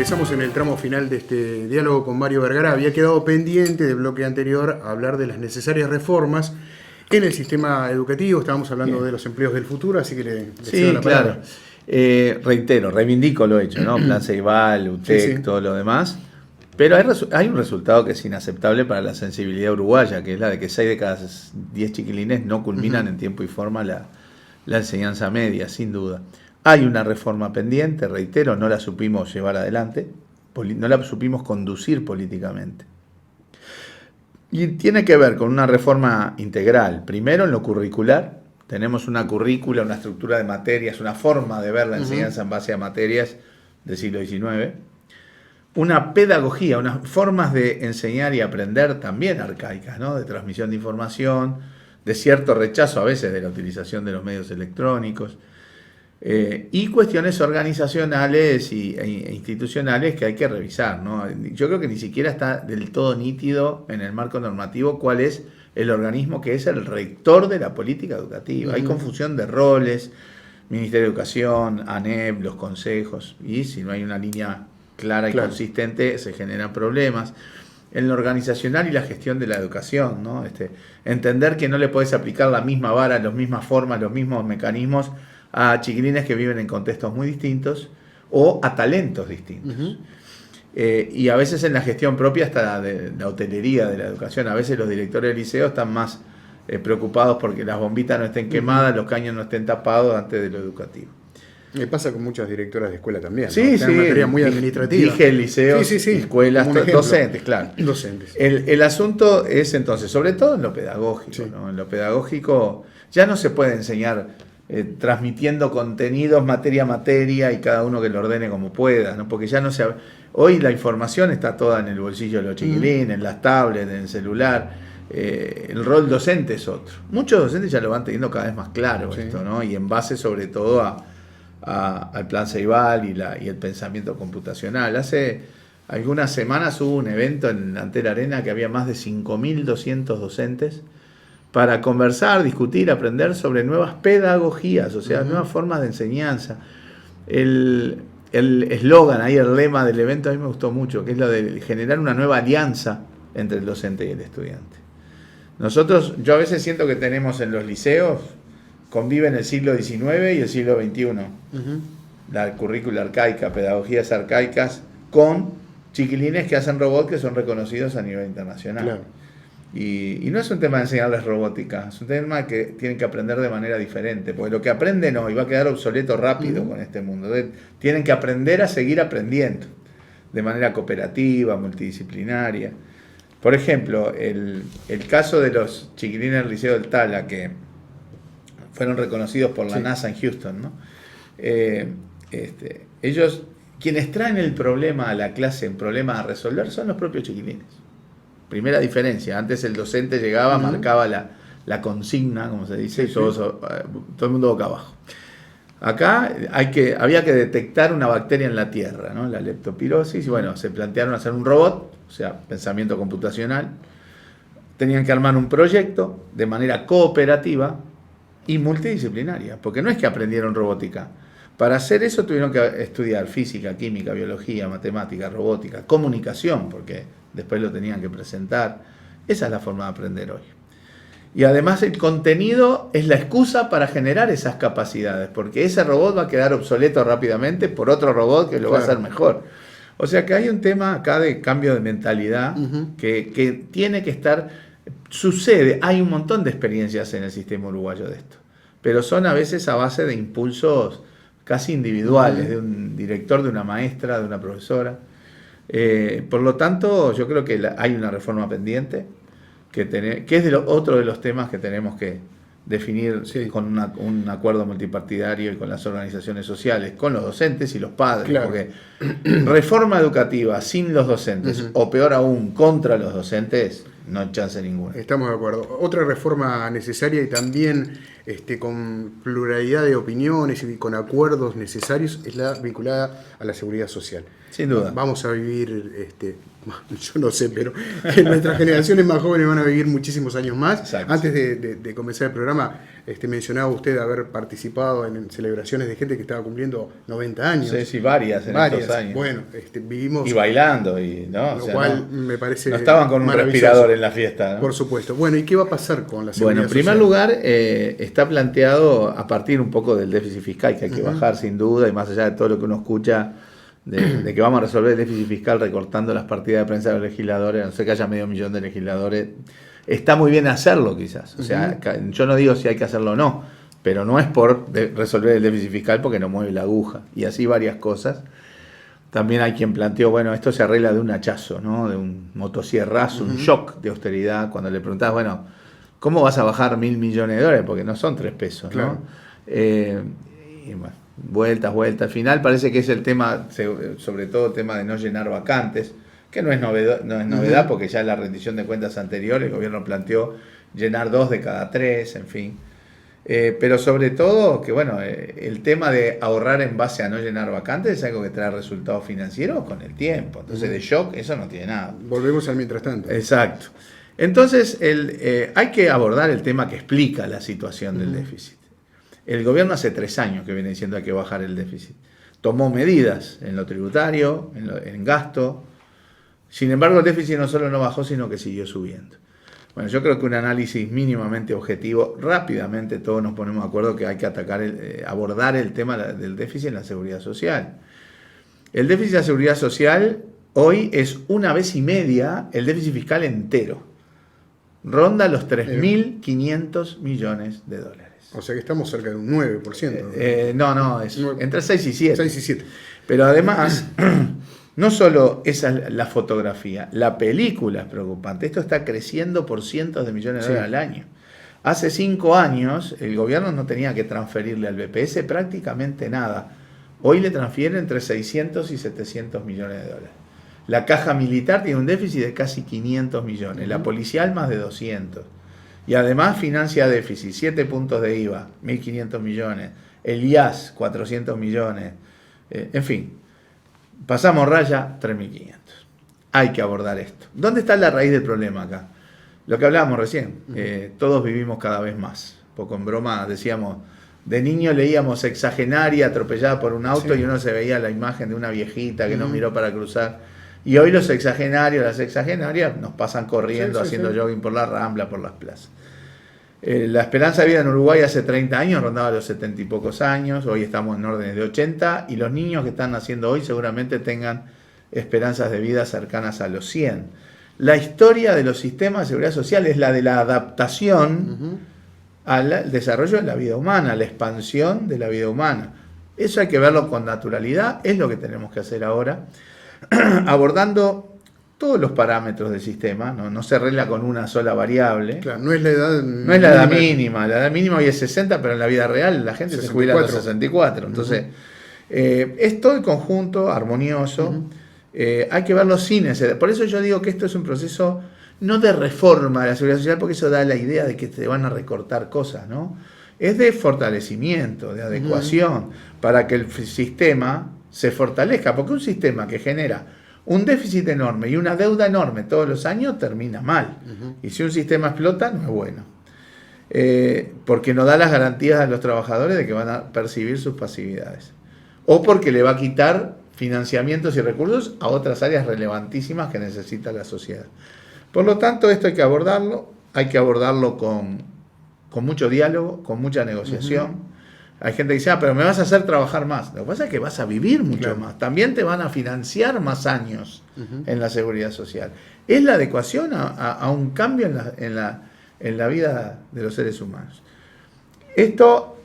Ingresamos en el tramo final de este diálogo con Mario Vergara. Había quedado pendiente del bloque anterior hablar de las necesarias reformas en el sistema educativo. Estábamos hablando de los empleos del futuro, así que le cedo la palabra. Reitero, reivindico lo hecho, ¿no? Plan Ceibal, UTEC, todo lo demás. Pero hay un resultado que es inaceptable para la sensibilidad uruguaya, que es la de que 6 de cada 10 chiquilines no culminan en tiempo y forma la enseñanza media, sin duda. Hay una reforma pendiente, reitero, no la supimos llevar adelante, no la supimos conducir políticamente. Y tiene que ver con una reforma integral. Primero, en lo curricular, tenemos una currícula, una estructura de materias, una forma de ver la enseñanza en base a materias del siglo XIX. Una pedagogía, unas formas de enseñar y aprender también arcaicas, ¿no? De transmisión de información, de cierto rechazo a veces de la utilización de los medios electrónicos. Y cuestiones organizacionales e institucionales que hay que revisar, ¿no? Yo creo que ni siquiera está del todo nítido en el marco normativo cuál es el organismo que es el rector de la política educativa. Hay confusión de roles, Ministerio de Educación, ANEP, los consejos, y si no hay una línea clara y consistente se generan problemas. En lo organizacional y la gestión de la educación, ¿no? Entender que no le podés aplicar la misma vara, las mismas formas, los mismos mecanismos a chiquilines que viven en contextos muy distintos o a talentos distintos. Y a veces en la gestión propia hasta de la hotelería, de la educación, a veces los directores del liceo están más preocupados porque las bombitas no estén quemadas, los caños no estén tapados antes de lo educativo. Me pasa con muchas directoras de escuela también, ¿no? Sí, Una materia muy administrativa. Dije liceos, escuelas, docentes, claro. Docentes. El asunto es entonces, sobre todo en lo pedagógico, ¿no? En lo pedagógico ya no se puede enseñar transmitiendo contenidos materia a materia y cada uno que lo ordene como pueda, ¿no? Porque ya no se... Hoy la información está toda en el bolsillo de los chiquilines, en las tablets, en el celular. El rol docente es otro. Muchos docentes ya lo van teniendo cada vez más claro esto, ¿no? Y en base sobre todo al plan Ceibal y el pensamiento computacional. Hace algunas semanas hubo un evento en Antel Arena que había más de 5.200 docentes para conversar, discutir, aprender sobre nuevas pedagogías, o sea, nuevas formas de enseñanza. El eslogan ahí, el lema del evento a mí me gustó mucho, que es lo de generar una nueva alianza entre el docente y el estudiante. Yo a veces siento que tenemos en los liceos, conviven el siglo XIX y el siglo XXI. La currícula arcaica, pedagogías arcaicas, con chiquilines que hacen robots que son reconocidos a nivel internacional. Claro. Y no es un tema de enseñarles robótica, es un tema que tienen que aprender de manera diferente, porque lo que aprenden hoy va a quedar obsoleto rápido con este mundo. Tienen que aprender a seguir aprendiendo, de manera cooperativa, multidisciplinaria. Por ejemplo, el caso de los chiquilines del Liceo del Tala, que fueron reconocidos por la NASA en Houston, ¿no? Ellos, quienes traen el problema a la clase, un problema a resolver, son los propios chiquilines. Primera diferencia, antes el docente llegaba, marcaba la consigna, como se dice, y todo el mundo boca abajo. Acá había que detectar una bacteria en la tierra, ¿no? La leptospirosis, y bueno, se plantearon hacer un robot, o sea, pensamiento computacional. Tenían que armar un proyecto de manera cooperativa y multidisciplinaria, porque no es que aprendieron robótica. Para hacer eso tuvieron que estudiar física, química, biología, matemática, robótica, comunicación, porque después lo tenían que presentar. Esa es la forma de aprender hoy. Y además el contenido es la excusa para generar esas capacidades, porque ese robot va a quedar obsoleto rápidamente por otro robot que lo va a hacer mejor. O sea que hay un tema acá de cambio de mentalidad que tiene que estar... Sucede, hay un montón de experiencias en el sistema uruguayo de esto, pero son a veces a base de impulsos casi individuales, de un director, de una maestra, de una profesora. Por lo tanto, yo creo que hay una reforma pendiente, que es otro de los temas que tenemos que definir con un acuerdo multipartidario y con las organizaciones sociales, con los docentes y los padres, porque reforma educativa sin los docentes, o peor aún, contra los docentes, no hay chance ninguna. Estamos de acuerdo. Otra reforma necesaria y también con pluralidad de opiniones y con acuerdos necesarios, es la vinculada a la seguridad social. Sin duda. Vamos a vivir, yo no sé, pero nuestras generaciones más jóvenes van a vivir muchísimos años más. Exacto. Antes de comenzar el programa, mencionaba usted haber participado en celebraciones de gente que estaba cumpliendo 90 años. Sí, varias estos años. Bueno, vivimos... Y bailando, y ¿no? Lo cual me parece... No estaban con un respirador en la fiesta, ¿no? Por supuesto. Bueno, ¿y qué va a pasar con la seguridad Bueno, en primer social? lugar, está planteado a partir un poco del déficit fiscal, que hay que bajar sin duda, y más allá de todo lo que uno escucha de que vamos a resolver el déficit fiscal recortando las partidas de prensa de los legisladores, a no ser que haya 500.000 de legisladores. Está muy bien hacerlo quizás, o sea, yo no digo si hay que hacerlo o no, pero no es por resolver el déficit fiscal porque no mueve la aguja, y así varias cosas. También hay quien planteó, bueno, esto se arregla de un hachazo, ¿no? De un motosierrazo, un shock de austeridad, cuando le preguntás, bueno, ¿cómo vas a bajar 1.000 millones de dólares? Porque no son 3 pesos, claro. ¿no? Y bueno, vueltas. Al final parece que es el tema, sobre todo el tema de no llenar vacantes, que no es novedad porque ya en la rendición de cuentas anterior el gobierno planteó llenar 2 de cada 3, en fin. Pero sobre todo que bueno, el tema de ahorrar en base a no llenar vacantes es algo que trae resultados financieros con el tiempo. Entonces de shock eso no tiene nada. Volvemos al mientras tanto. Exacto. Entonces hay que abordar el tema que explica la situación del déficit. El gobierno hace 3 años que viene diciendo que hay que bajar el déficit. Tomó medidas en lo tributario, en gasto. Sin embargo, el déficit no solo no bajó, sino que siguió subiendo. Bueno, yo creo que un análisis mínimamente objetivo, rápidamente todos nos ponemos de acuerdo que hay que abordar el tema del déficit en la seguridad social. El déficit de la seguridad social hoy es 1,5 veces el déficit fiscal entero. Ronda los 3.500 millones de dólares. O sea que estamos cerca de un 9%. No, es entre 6 y 7. 6 y 7. Pero además, no solo esa es la fotografía, la película es preocupante. Esto está creciendo por cientos de millones de dólares al año. Hace 5 años el gobierno no tenía que transferirle al BPS prácticamente nada. Hoy le transfieren entre 600 y 700 millones de dólares. La caja militar tiene un déficit de casi 500 millones, la policial más de 200. Y además financia déficit, 7 puntos de IVA, 1.500 millones, el IAS, 400 millones, en fin, pasamos raya, 3.500. Hay que abordar esto. ¿Dónde está la raíz del problema acá? Lo que hablábamos recién, todos vivimos cada vez más. Poco en broma decíamos, de niño leíamos sexagenaria atropellada por un auto y uno se veía la imagen de una viejita que nos miró para cruzar. Y hoy los sexagenarios, las sexagenarias nos pasan corriendo, haciendo jogging por la Rambla, por las plazas. La esperanza de vida en Uruguay hace 30 años rondaba los 70 y pocos años, hoy estamos en órdenes de 80 y los niños que están naciendo hoy seguramente tengan esperanzas de vida cercanas a los 100. La historia de los sistemas de seguridad social es la de la adaptación al desarrollo de la vida humana, la expansión de la vida humana. Eso hay que verlo con naturalidad, es lo que tenemos que hacer ahora, abordando todos los parámetros del sistema, no se arregla con una sola variable. Claro, no es la edad mínima. La edad mínima hoy es 60, pero en la vida real la gente 64. Se jubila a los 64. Entonces, es todo el conjunto armonioso. Hay que verlo sin ese. Por eso yo digo que esto es un proceso no de reforma de la seguridad social, porque eso da la idea de que te van a recortar cosas, ¿no? Es de fortalecimiento, de adecuación, para que el sistema se fortalezca, porque un sistema que genera un déficit enorme y una deuda enorme todos los años termina mal. Y si un sistema explota, no es bueno. Porque no da las garantías a los trabajadores de que van a percibir sus pasividades. O porque le va a quitar financiamientos y recursos a otras áreas relevantísimas que necesita la sociedad. Por lo tanto, esto hay que abordarlo con mucho diálogo, con mucha negociación. Hay gente que dice, pero me vas a hacer trabajar más. Lo que pasa es que vas a vivir mucho más. También te van a financiar más años en la seguridad social. Es la adecuación a un cambio en la vida de los seres humanos. Esto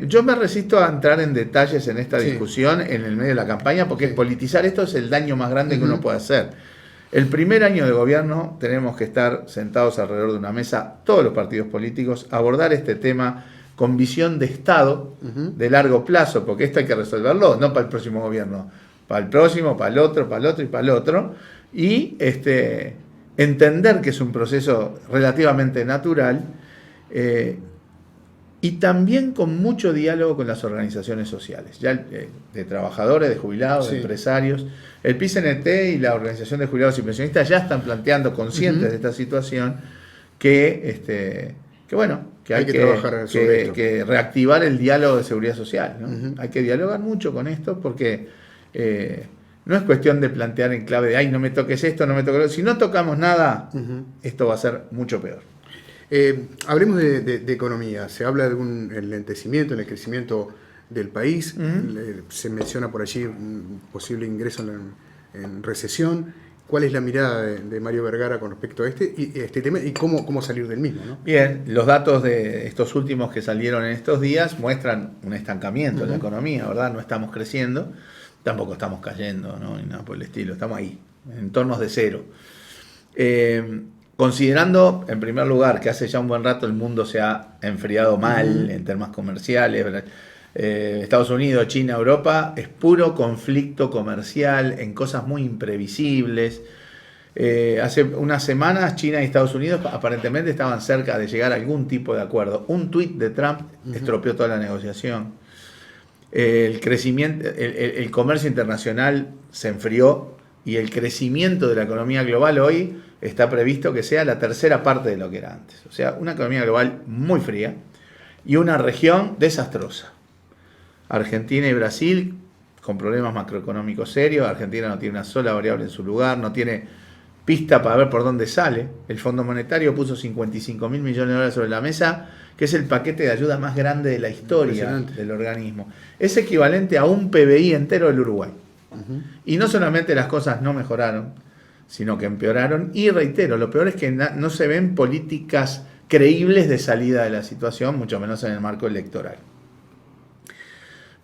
yo me resisto a entrar en detalles en esta discusión en el medio de la campaña, porque politizar esto es el daño más grande que uno puede hacer. El primer año de gobierno tenemos que estar sentados alrededor de una mesa, todos los partidos políticos, abordar este tema con visión de Estado de largo plazo, porque esto hay que resolverlo, no para el próximo gobierno, para el próximo, para el otro y para el otro, y entender que es un proceso relativamente natural, y también con mucho diálogo con las organizaciones sociales, ya de trabajadores, de jubilados, de empresarios. El PIT-CNT y la Organización de Jubilados y Pensionistas ya están planteando, conscientes de esta situación, que hay que trabajar sobre esto, que reactivar el diálogo de seguridad social, ¿no? Hay que dialogar mucho con esto porque no es cuestión de plantear en clave de ay, no me toques esto, no me toques lo. Si no tocamos nada, esto va a ser mucho peor. Hablemos de economía. Se habla de un enlentecimiento en el crecimiento del país. Se menciona por allí un posible ingreso en recesión. ¿Cuál es la mirada de Mario Vergara con respecto a este tema y cómo salir del mismo, ¿no? Bien, los datos de estos últimos que salieron en estos días muestran un estancamiento en la economía, ¿verdad? No estamos creciendo, tampoco estamos cayendo, ¿no? Ni nada por el estilo, estamos ahí, en entornos de cero. Considerando, en primer lugar, que hace ya un buen rato el mundo se ha enfriado mal en temas comerciales, Estados Unidos, China, Europa, es puro conflicto comercial en cosas muy imprevisibles. Hace unas semanas China y Estados Unidos aparentemente estaban cerca de llegar a algún tipo de acuerdo. Un tuit de Trump estropeó toda la negociación. El crecimiento, el comercio internacional se enfrió y el crecimiento de la economía global hoy está previsto que sea la tercera parte de lo que era antes. O sea, una economía global muy fría y una región desastrosa. Argentina y Brasil con problemas macroeconómicos serios. Argentina no tiene una sola variable en su lugar, no tiene pista para ver por dónde sale. El Fondo Monetario puso 55.000 millones de dólares sobre la mesa, que es el paquete de ayuda más grande de la historia del organismo. Es equivalente a un PBI entero del Uruguay. Y no solamente las cosas no mejoraron, sino que empeoraron. Y reitero, lo peor es que no se ven políticas creíbles de salida de la situación, mucho menos en el marco electoral.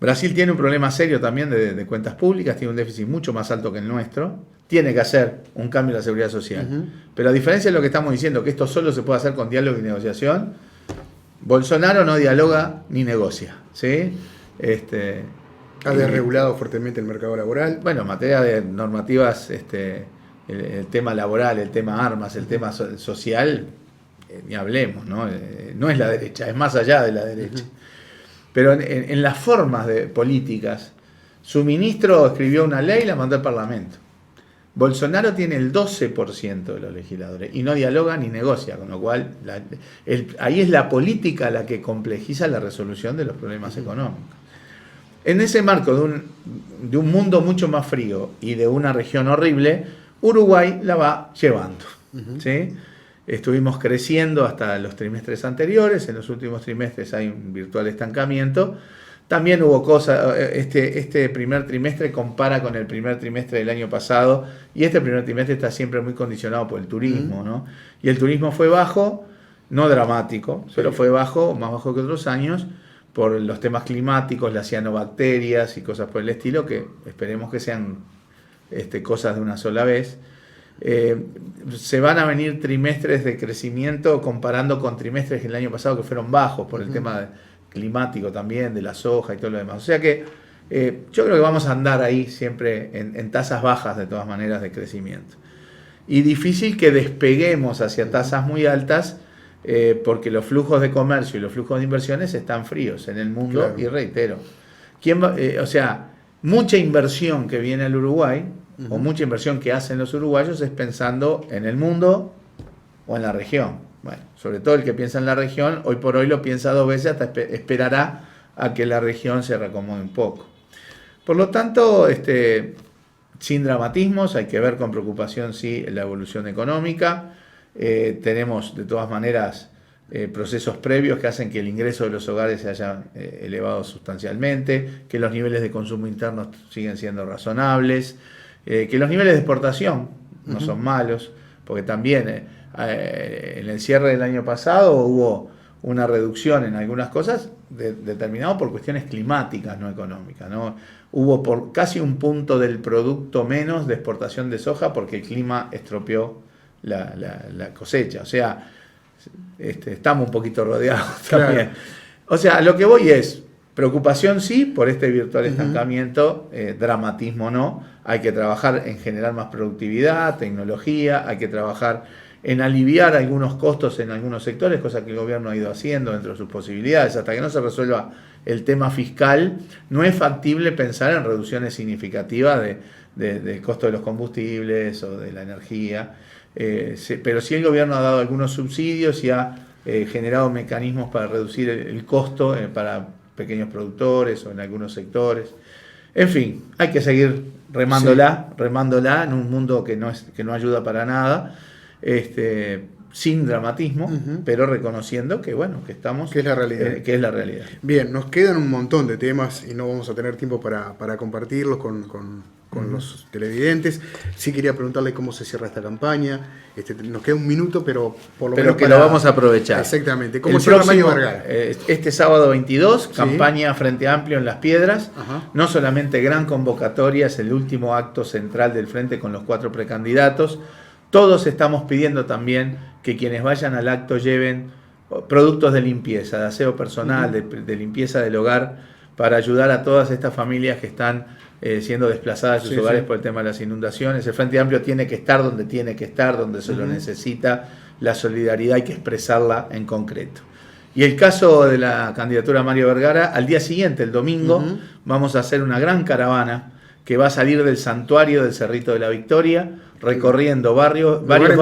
Brasil tiene un problema serio también de cuentas públicas, tiene un déficit mucho más alto que el nuestro, tiene que hacer un cambio en la seguridad social. Pero a diferencia de lo que estamos diciendo, que esto solo se puede hacer con diálogo y negociación, Bolsonaro no dialoga ni negocia, ¿sí? Ha desregulado fuertemente el mercado laboral. Bueno, en materia de normativas, el tema laboral, el tema armas, el tema social, ni hablemos, ¿no? No es la derecha, es más allá de la derecha. Pero en las formas de políticas, su ministro escribió una ley y la mandó al Parlamento. Bolsonaro tiene el 12% de los legisladores y no dialoga ni negocia, con lo cual ahí es la política la que complejiza la resolución de los problemas económicos. En ese marco de un mundo mucho más frío y de una región horrible, Uruguay la va llevando, ¿sí? Estuvimos creciendo hasta los trimestres anteriores, en los últimos trimestres hay un virtual estancamiento. También hubo cosas, este primer trimestre compara con el primer trimestre del año pasado y este primer trimestre está siempre muy condicionado por el turismo, ¿no? Y el turismo fue bajo, no dramático, pero fue bajo, más bajo que otros años, por los temas climáticos, las cianobacterias y cosas por el estilo, que esperemos que sean cosas de una sola vez. Se van a venir trimestres de crecimiento comparando con trimestres del año pasado que fueron bajos por el tema climático también, de la soja y todo lo demás. O sea que yo creo que vamos a andar ahí siempre en tasas bajas de todas maneras de crecimiento. Y difícil que despeguemos hacia tasas muy altas porque los flujos de comercio y los flujos de inversiones están fríos en el mundo. Claro. Y reitero, mucha inversión que viene al Uruguay o mucha inversión que hacen los uruguayos es pensando en el mundo o en la región. Bueno, sobre todo el que piensa en la región, hoy por hoy lo piensa dos veces, hasta esperará a que la región se reacomode un poco. Por lo tanto, sin dramatismos, hay que ver con preocupación sí la evolución económica. Tenemos de todas maneras procesos previos que hacen que el ingreso de los hogares se haya elevado sustancialmente, que los niveles de consumo interno siguen siendo razonables, que los niveles de exportación no son malos, porque también en el cierre del año pasado hubo una reducción en algunas cosas determinado por cuestiones climáticas, no económicas, ¿no? Hubo por casi un punto del producto menos de exportación de soja porque el clima estropeó la cosecha. O sea, estamos un poquito rodeados también. Claro. O sea, lo que voy es preocupación sí por este virtual estancamiento, dramatismo no. Hay que trabajar en generar más productividad, tecnología, hay que trabajar en aliviar algunos costos en algunos sectores, cosa que el gobierno ha ido haciendo dentro de sus posibilidades. Hasta que no se resuelva el tema fiscal, no es factible pensar en reducciones significativas del costo de los combustibles o de la energía. Pero sí el gobierno ha dado algunos subsidios y ha generado mecanismos para reducir el costo para pequeños productores o en algunos sectores. En fin, hay que seguir remándola en un mundo que no ayuda para nada, sin dramatismo, pero reconociendo que que estamos, que es la realidad. Que es la realidad. Bien, nos quedan un montón de temas y no vamos a tener tiempo para compartirlos con los televidentes. Sí quería preguntarle cómo se cierra esta campaña. Nos queda un minuto, pero por lo menos lo vamos a aprovechar. Exactamente. ¿Cómo cierra Mario Vergara? Este sábado 22, campaña Frente Amplio en Las Piedras. Ajá. No solamente gran convocatoria, es el último acto central del Frente con los 4 precandidatos. Todos estamos pidiendo también que quienes vayan al acto lleven productos de limpieza, de aseo personal, de limpieza del hogar, para ayudar a todas estas familias que están siendo desplazadas de sus hogares por el tema de las inundaciones. El Frente Amplio tiene que estar donde tiene que estar, donde se lo necesita. La solidaridad hay que expresarla en concreto. Y el caso de la candidatura a Mario Vergara, al día siguiente, el domingo, vamos a hacer una gran caravana que va a salir del santuario del Cerrito de la Victoria, recorriendo varios barrios.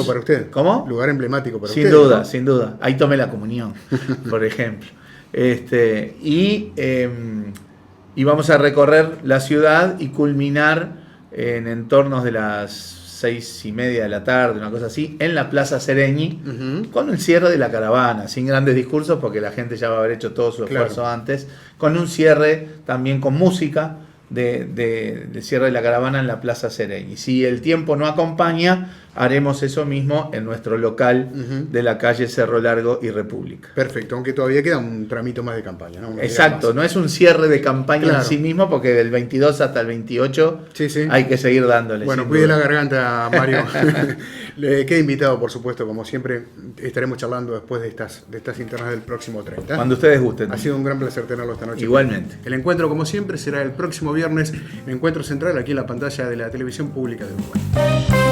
Para usted. ¿Cómo? Lugar emblemático para sin usted. Sin duda, ¿no? sin duda. Ahí tomé la comunión, por ejemplo. Y vamos a recorrer la ciudad y culminar en entornos de las 6:30 de la tarde, una cosa así, en la Plaza Sereñi, con el cierre de la caravana, sin grandes discursos, porque la gente ya va a haber hecho todo su esfuerzo antes, con un cierre también con música de cierre de la caravana en la Plaza Sereñi. Si el tiempo no acompaña, haremos eso mismo en nuestro local de la calle Cerro Largo y República. Perfecto, aunque todavía queda un tramito más de campaña, ¿no? Exacto, no es un cierre de campaña en sí mismo, porque del 22 hasta el 28 hay que seguir dándole. Bueno, cuide la garganta, Mario. Le queda invitado, por supuesto, como siempre. Estaremos charlando después de estas internas del próximo 30. Cuando ustedes gusten. Ha sido un gran placer tenerlo esta noche. Igualmente. El encuentro, como siempre, será el próximo viernes, el encuentro central aquí en la pantalla de la televisión pública de Uruguay.